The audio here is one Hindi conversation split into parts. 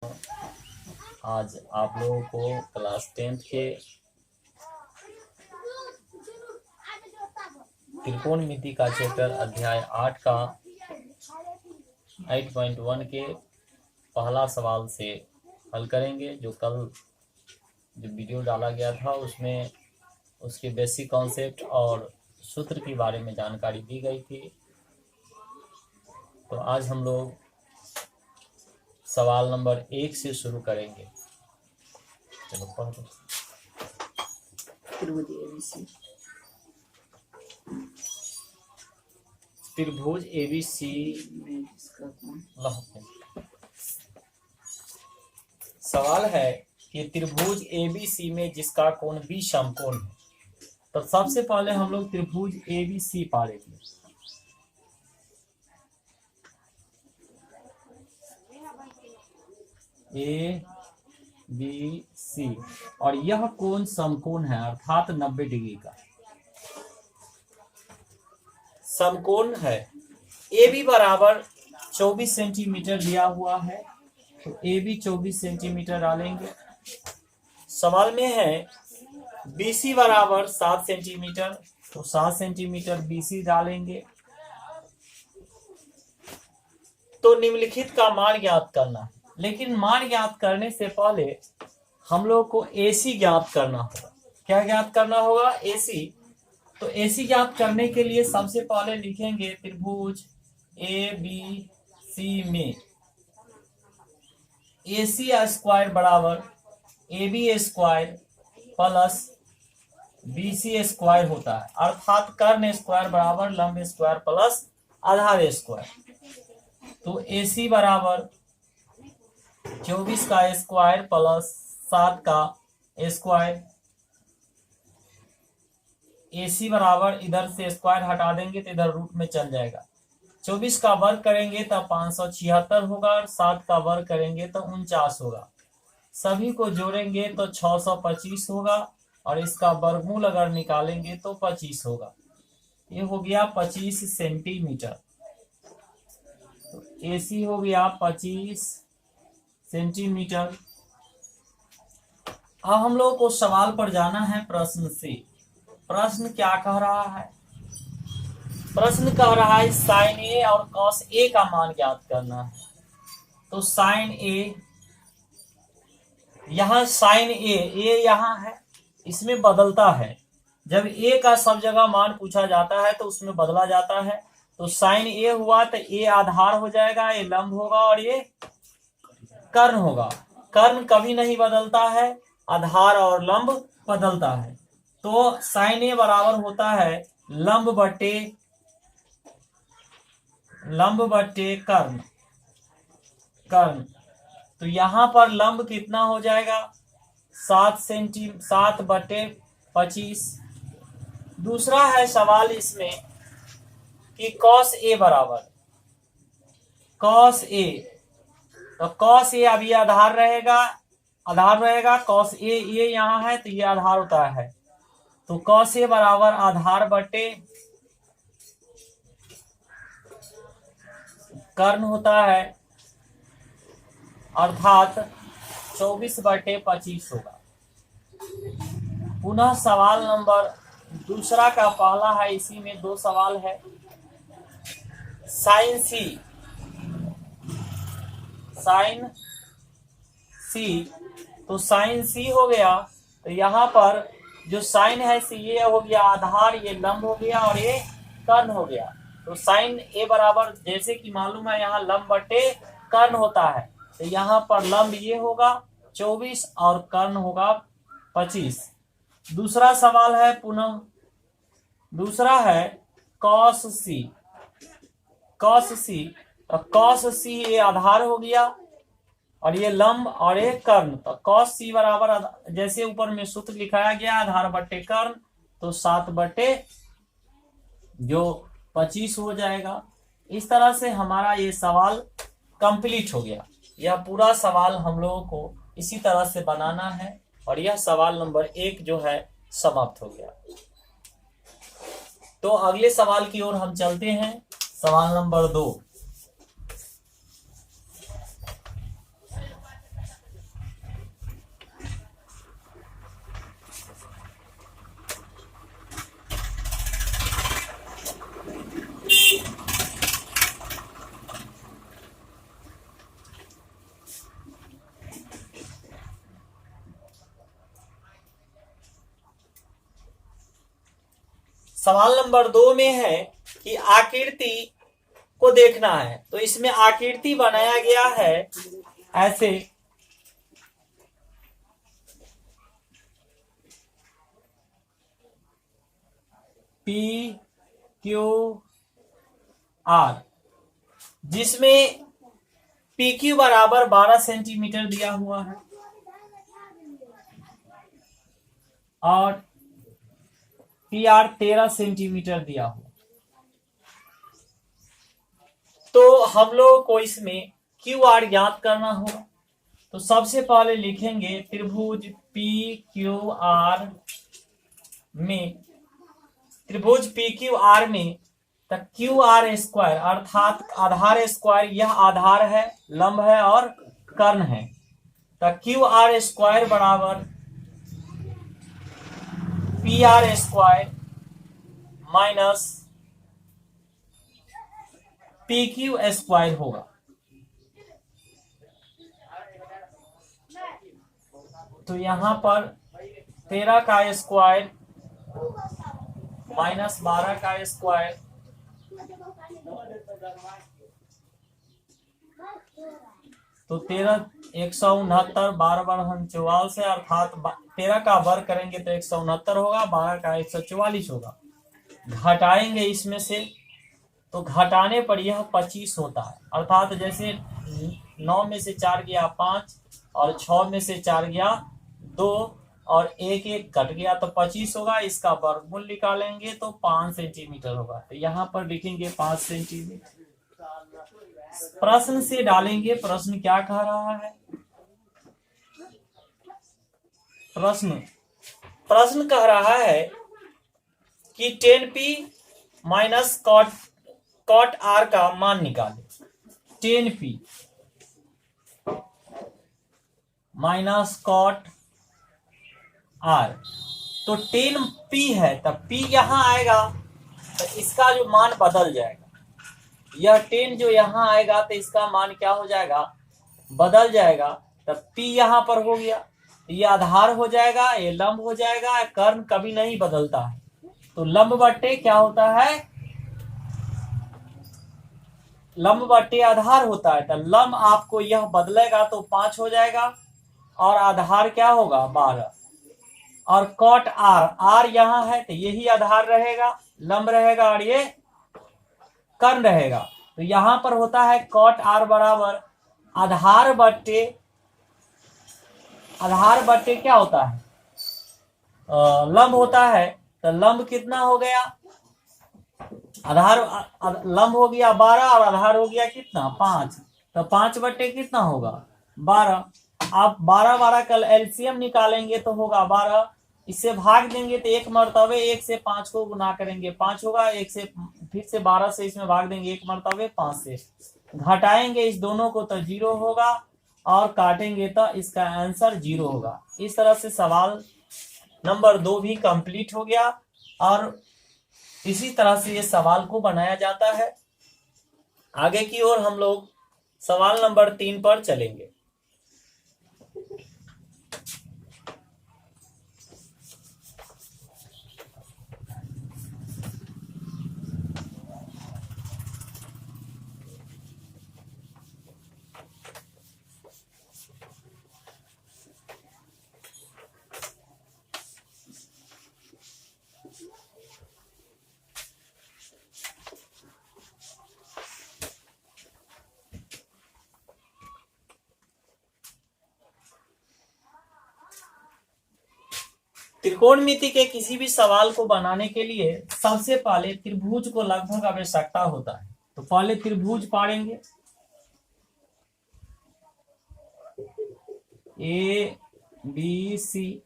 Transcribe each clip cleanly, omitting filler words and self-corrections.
आज आप लोगों को क्लास 10th के त्रिकोणमिति का चैप्टर अध्याय 8 का 8.1 के पहला सवाल से हल करेंगे। जो कल जो वीडियो डाला गया था उसमें उसके बेसिक कॉन्सेप्ट और सूत्र के बारे में जानकारी दी गई थी। तो आज हम लोग सवाल नंबर 1 से शुरू करेंगे। चलो पढ़ दो। त्रिभुज ABC सवाल है कि त्रिभुज ABC में जिसका कोण B समकोण है। तो सबसे पहले हम लोग त्रिभुज ABC पढ़ेंगे। ABC और यह कोण समकोण है अर्थात 90 डिग्री का समकोण है। AB बराबर 24 सेंटीमीटर दिया हुआ है, तो AB 24 सेंटीमीटर डालेंगे। सवाल में है BC बराबर 7 सेंटीमीटर, तो 7 सेंटीमीटर BC डालेंगे। तो निम्नलिखित का मान ज्ञात करना है, लेकिन मान ज्ञात करने से पहले हम लोग को AC ज्ञात करना होगा। क्या ज्ञात करना होगा? AC। तो AC ज्ञात करने के लिए सबसे पहले लिखेंगे त्रिभुज ABC में AC स्क्वायर बराबर AB square plus BC square होता है, अर्थात कर्ण स्क्वायर बराबर लंब स्क्वायर प्लस आधार स्क्वायर। तो AC बराबर 24 का स्क्वायर प्लस 7 का स्क्वायर। AC बराबर इधर से स्क्वायर हटा देंगे तो इधर रूट में चल जाएगा। 24 का वर्ग करेंगे तो 576 होगा और 7 का वर्ग करेंगे तो 49 होगा। सभी को जोड़ेंगे तो 625 होगा और इसका वर्गमूल अगर निकालेंगे तो 25 होगा। ये हो गया 25 सेंटीमीटर। तो AC हो गया 25 सेंटीमीटर। अब हम लोग को सवाल पर जाना है प्रश्न से। प्रश्न क्या कह रहा है? प्रश्न कह रहा है साइन A और कॉस A का मान ज्ञात करना है। तो साइन A, यहाँ साइन A यहाँ है, इसमें बदलता है। जब A का सब जगह मान पूछा जाता है तो उसमें बदला जाता है। तो साइन A हुआ तो A आधार हो जाएगा, ये लंब होगा और ये कर्ण होगा। कर्ण कभी नहीं बदलता है, आधार और लंब बदलता है। तो साइन A बराबर होता है लंब बटे कर्ण। तो यहाँ पर लंब कितना हो जाएगा? 7 बटे 25। दूसरा है सवाल इसमें कि कॉस A बराबर कॉस A। तो कॉस A अभी आधार रहेगा। कॉस A ये यहाँ है तो ये आधार होता है। तो कॉस A बराबर आधार बटे कर्ण होता है, अर्थात 24 बटे 25 होगा। पुनः सवाल नंबर दूसरा का पहला है, इसी में 2 सवाल है। साइन C, तो साइन C हो गया। तो यहाँ पर जो साइन है C ये हो गया आधार, ये लंब हो गया और ये कर्ण हो गया। तो साइन A बराबर जैसे कि मालूम है यहाँ लंब बटे कर्ण होता है, तो यहाँ पर लंब ये होगा 24 और कर्ण होगा 25। दूसरा सवाल है पुनः दूसरा है कॉस C। तो कॉस C ये आधार हो गया और ये लंब और ये कर्ण। तो कॉस C बराबर जैसे ऊपर में सूत्र लिखाया गया आधार बटे कर्ण, तो 7 बटे जो 25 हो जाएगा। इस तरह से हमारा ये सवाल कंप्लीट हो गया। यह पूरा सवाल हम लोगों को इसी तरह से बनाना है और यह सवाल नंबर 1 जो है समाप्त हो गया। तो अगले सवाल की ओर हम चलते हैं। सवाल नंबर 2। सवाल नंबर 2 में है कि आकृति को देखना है। तो इसमें आकृति बनाया गया है ऐसे, पी क्यू आर, जिसमें पी क्यू बराबर 12 सेंटीमीटर दिया हुआ है और पी आर 13 सेंटीमीटर दिया हुआ। तो हम लोग को इसमें क्यू आर ज्ञात करना होगा। तो सबसे पहले लिखेंगे त्रिभुज पी क्यू आर में, त्रिभुज पी क्यू आर में तो क्यू आर स्क्वायर अर्थात आधार स्क्वायर, यह आधार है, लंब है और कर्ण है। तो क्यू आर स्क्वायर बराबर P R square minus P Q square होगा। तो यहां पर 13 का स्क्वायर माइनस 12 का स्क्वायर, तो 13 169, 12 बार हम 44 से, अर्थात 13 का वर्ग करेंगे तो 169 होगा, 12 का 144 होगा। घटाएंगे इसमें से तो घटाने पर यह 25 होता है। अर्थात जैसे 9 में से 4 गया 5 और 6 में से 4 गया 2 और 1 कट गया तो 25 होगा। इसका वर्गमूल निकालेंगे तो 5 सेंटीमीटर होगा। तो यहाँ पर लिखेंगे 5 सेंटीमीटर। प्रश्न से डालेंगे, प्रश्न क्या कह रहा है। प्रश्न कह रहा है कि 10p माइनस कॉट आर का मान निकाले। 10p माइनस कॉट आर, तो 10p है तब p यहां आएगा तो इसका जो मान बदल जाएगा। यह 10 जो यहां आएगा तो इसका मान क्या हो जाएगा, बदल जाएगा। तब p यहां पर हो गया, ये आधार हो जाएगा, ये लंब हो जाएगा। कर्ण कभी नहीं बदलता है, तो लंब बट्टे क्या होता है, लंब बट्टे आधार होता है। तो लंब आपको यह बदलेगा तो 5 हो जाएगा और आधार क्या होगा 12। और कॉट आर यहां है तो यही आधार रहेगा, लंब रहेगा और ये कर्ण रहेगा। तो यहां पर होता है कॉट आर बराबर आधार बट्टे क्या होता है, लंब होता है। तो लंब कितना हो गया, आधार लंब हो गया 12 और आधार हो गया कितना 5। तो 5 बट्टे कितना होगा 12। आप 12 का एलसीएम निकालेंगे तो होगा 12। इससे भाग देंगे तो एक मर्तबे 1 से 5 को गुना करेंगे 5 होगा, 1 से फिर से 12 से इसमें भाग देंगे एक मर्तबे 5 से, घटाएंगे इस दोनों को तो 0 होगा और काटेंगे तो इसका आंसर 0 होगा। इस तरह से सवाल नंबर 2 भी कंप्लीट हो गया और इसी तरह से ये सवाल को बनाया जाता है। आगे की ओर हम लोग सवाल नंबर 3 पर चलेंगे। त्रिकोणमिति के किसी भी सवाल को बनाने के लिए सबसे पहले त्रिभुज को लगभग आवश्यकता होता है। तो पहले त्रिभुज पाड़ेंगे, ए बी सी।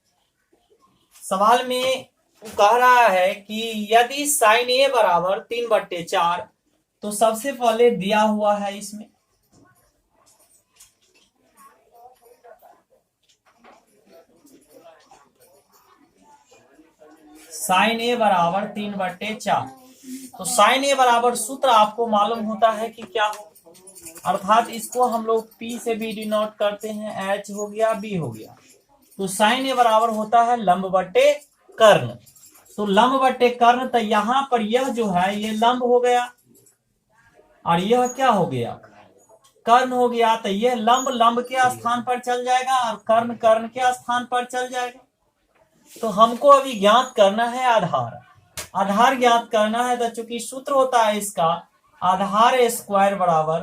सवाल में कह रहा है कि यदि साइन ए बराबर 3/4, तो सबसे पहले दिया हुआ है इसमें साइन ए बराबर 3/4। तो साइन ए बराबर सूत्र आपको मालूम होता है कि क्या हो, अर्थात इसको हम लोग P से भी डिनोट करते हैं, H हो गया B हो गया। तो साइन ए बराबर होता है लंब बट्टे कर्ण। तो लंब बटे कर्ण, तो यहां पर यह जो है ये लंब हो गया और यह क्या हो गया, कर्ण हो गया। तो यह लंब लंब के स्थान पर चल जाएगा और कर्ण कर्ण के स्थान पर चल जाएगा। तो हमको अभी ज्ञात करना है आधार। आधार ज्ञात करना है, तो चूंकि सूत्र होता है इसका आधार स्क्वायर बराबर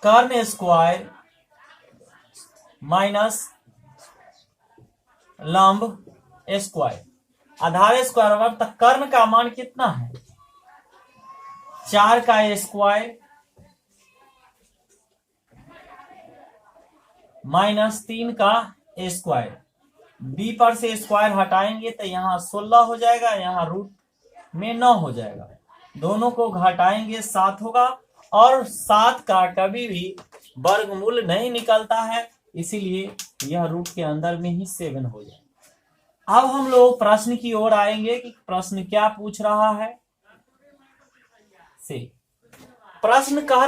कर्ण स्क्वायर माइनस लंब स्क्वायर। आधार स्क्वायर बराबर, तो कर्ण का मान कितना है 4 का स्क्वायर माइनस 3 का स्क्वायर। बी पर से स्क्वायर हटाएंगे तो यहाँ 16 हो जाएगा, यहाँ रूट में 9 हो जाएगा। दोनों को घटाएंगे 7 होगा, और 7 का कभी भी वर्गमूल नहीं निकलता है, इसीलिए यह रूट के अंदर में ही 7 हो जाएगा। अब हम लोग प्रश्न की ओर आएंगे कि प्रश्न क्या पूछ रहा है। से प्रश्न कह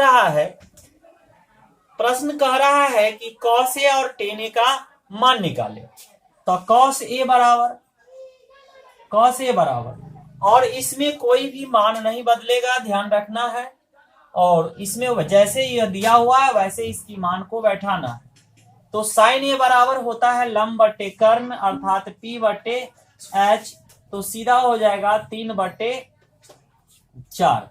रहा है कि cos A और tan A का मान निकाले। तो cos A बराबर और इसमें कोई भी मान नहीं बदलेगा, ध्यान रखना है। और इसमें जैसे यह दिया हुआ है वैसे इसकी मान को बैठाना है। तो sin A बराबर होता है लंब बटे कर्ण अर्थात P बटे H, तो सीधा हो जाएगा 3/4।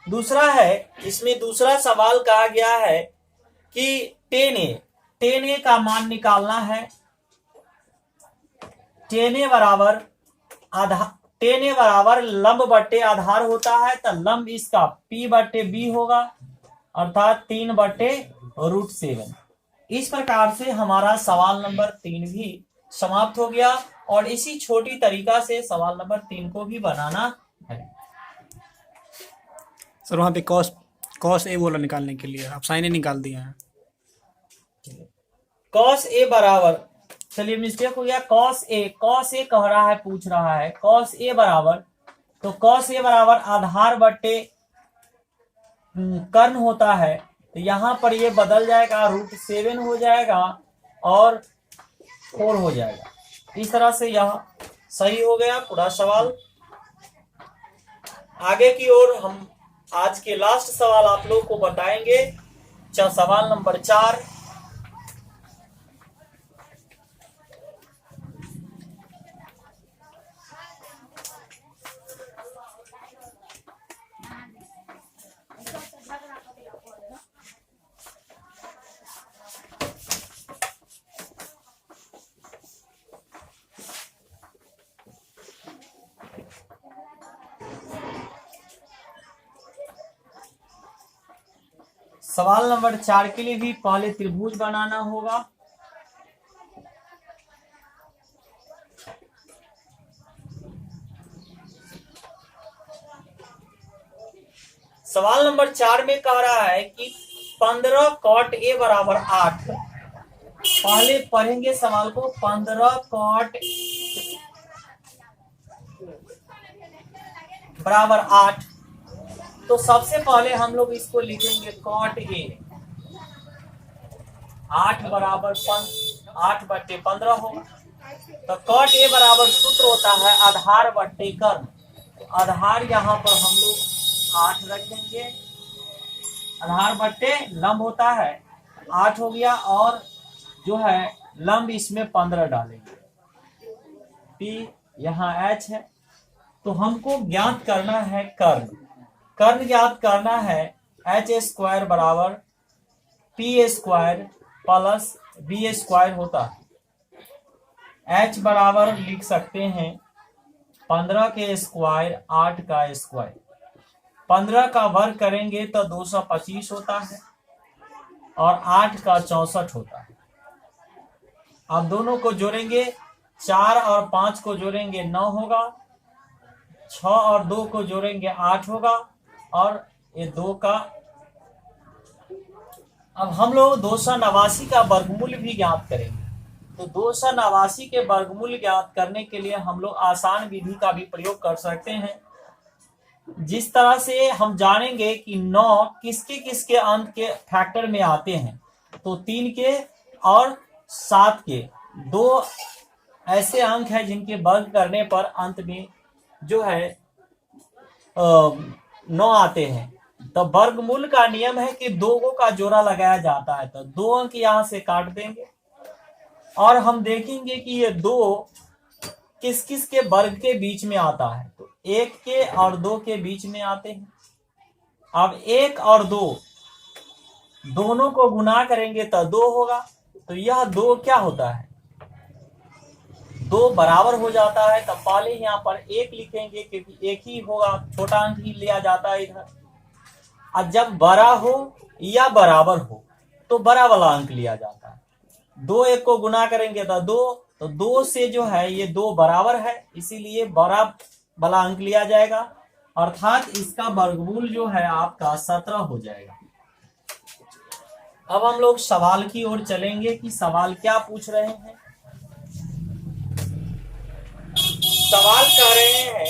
दूसरा है, इसमें दूसरा सवाल कहा गया है कि tan A का मान निकालना है। tan A बराबर लंब बटे आधार होता है, तो लंब इसका P बटे B होगा अर्थात 3/√7। इस प्रकार से हमारा सवाल नंबर 3 भी समाप्त हो गया, और इसी छोटी तरीका से सवाल नंबर 3 को भी बनाना है। सर वहाँ पे कॉस ए बोला निकालने के लिए, आप साइन ए निकाल दिए हैं। कॉस ए बराबर, चलिए मिस्टेक हो गया, कॉस ए कह रहा है, पूछ रहा है कॉस ए बराबर, तो कॉस ए बराबर आधार बटे कर्ण होता है, तो यहां पर ये बदल जाएगा, √7 हो जाएगा और 4 हो जाएगा। इस तरह से यह सही हो गया पूरा सवाल। आगे की ओर हम आज के लास्ट सवाल आप लोग को बताएंगे। सवाल नंबर 4। सवाल नंबर 4 के लिए भी पहले त्रिभुज बनाना होगा। सवाल नंबर 4 में कह रहा है कि 15 cot A बराबर 8। पहले पढ़ेंगे सवाल को। 15 cot बराबर 8, तो सबसे पहले हम लोग इसको लिखेंगे cot A 8 बराबर 8/15 होगा। तो cot A बराबर सूत्र होता है आधार बटे कर्ण। आधार यहाँ पर हम लोग 8 रखेंगे, आधार बटे लंब होता है 8 हो गया, और जो है लंब इसमें 15 डालेंगे। P यहाँ H है, तो हमको ज्ञात करना है कर्ण। कर्ण ज्ञात करना है h² बराबर p² प्लस b² होता है। h बराबर लिख सकते हैं 15 के स्क्वायर 8 का स्क्वायर। 15 का वर्ग करेंगे तो 225 होता है और 8 का 64 होता है। अब दोनों को जोड़ेंगे, 4 और 5 को जोड़ेंगे 9 होगा, 6 और 2 को जोड़ेंगे 8 होगा, और ये 2 का। अब हम लोग 289 का वर्गमूल भी ज्ञात करेंगे। तो 289 के वर्गमूल ज्ञात करने के लिए हम लोग आसान विधि का भी प्रयोग कर सकते हैं, जिस तरह से हम जानेंगे कि 9 किसके किसके अंक के फैक्टर में आते हैं। तो 3 के और 7 के, 2 ऐसे अंक हैं जिनके वर्ग करने पर अंत में जो है 9 आते हैं। तो वर्गमूल का नियम है कि 2 का जोड़ा लगाया जाता है। तो 2 अंक यहां से काट देंगे और हम देखेंगे कि ये 2 किस किस के वर्ग के बीच में आता है। तो 1 के और 2 के बीच में आते हैं। अब 1 और 2 दोनों को गुना करेंगे तो 2 होगा। तो यह 2 क्या होता है, 2 बराबर हो जाता है। तब पहले यहाँ पर 1 लिखेंगे क्योंकि 1 ही होगा, छोटा अंक ही लिया जाता है इधर। और जब बड़ा हो या बराबर हो तो बड़ा वाला अंक लिया जाता है। 2 1 को गुना करेंगे तो 2, तो 2 से जो है ये 2 बराबर है, इसीलिए बड़ा वाला अंक लिया जाएगा। अर्थात इसका वर्गमूल जो है आपका 17 हो जाएगा। अब हम लोग सवाल की ओर चलेंगे कि सवाल क्या पूछ रहे हैं। सवाल कह रहे हैं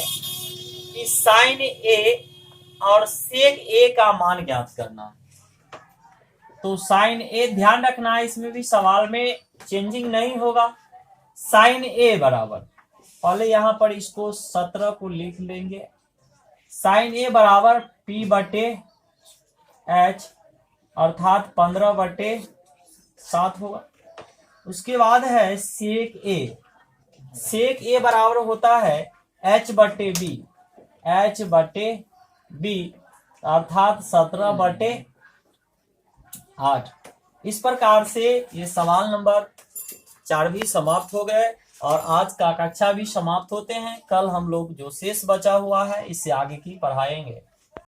कि साइन ए और सेक ए का मान ज्ञात करना। तो साइन ए ध्यान रखना है, इसमें भी सवाल में चेंजिंग नहीं होगा। साइन ए बराबर, पहले यहां पर इसको 17 को लिख लेंगे। साइन ए बराबर P बटे H अर्थात 15/7 होगा। उसके बाद है सेक ए। सेक ए बराबर होता है H बटे B, H बटे B अर्थात 17/8। इस प्रकार से ये सवाल नंबर 4 भी समाप्त हो गए और आज का कक्षा भी समाप्त होते हैं। कल हम लोग जो शेष बचा हुआ है इससे आगे की पढ़ाएंगे।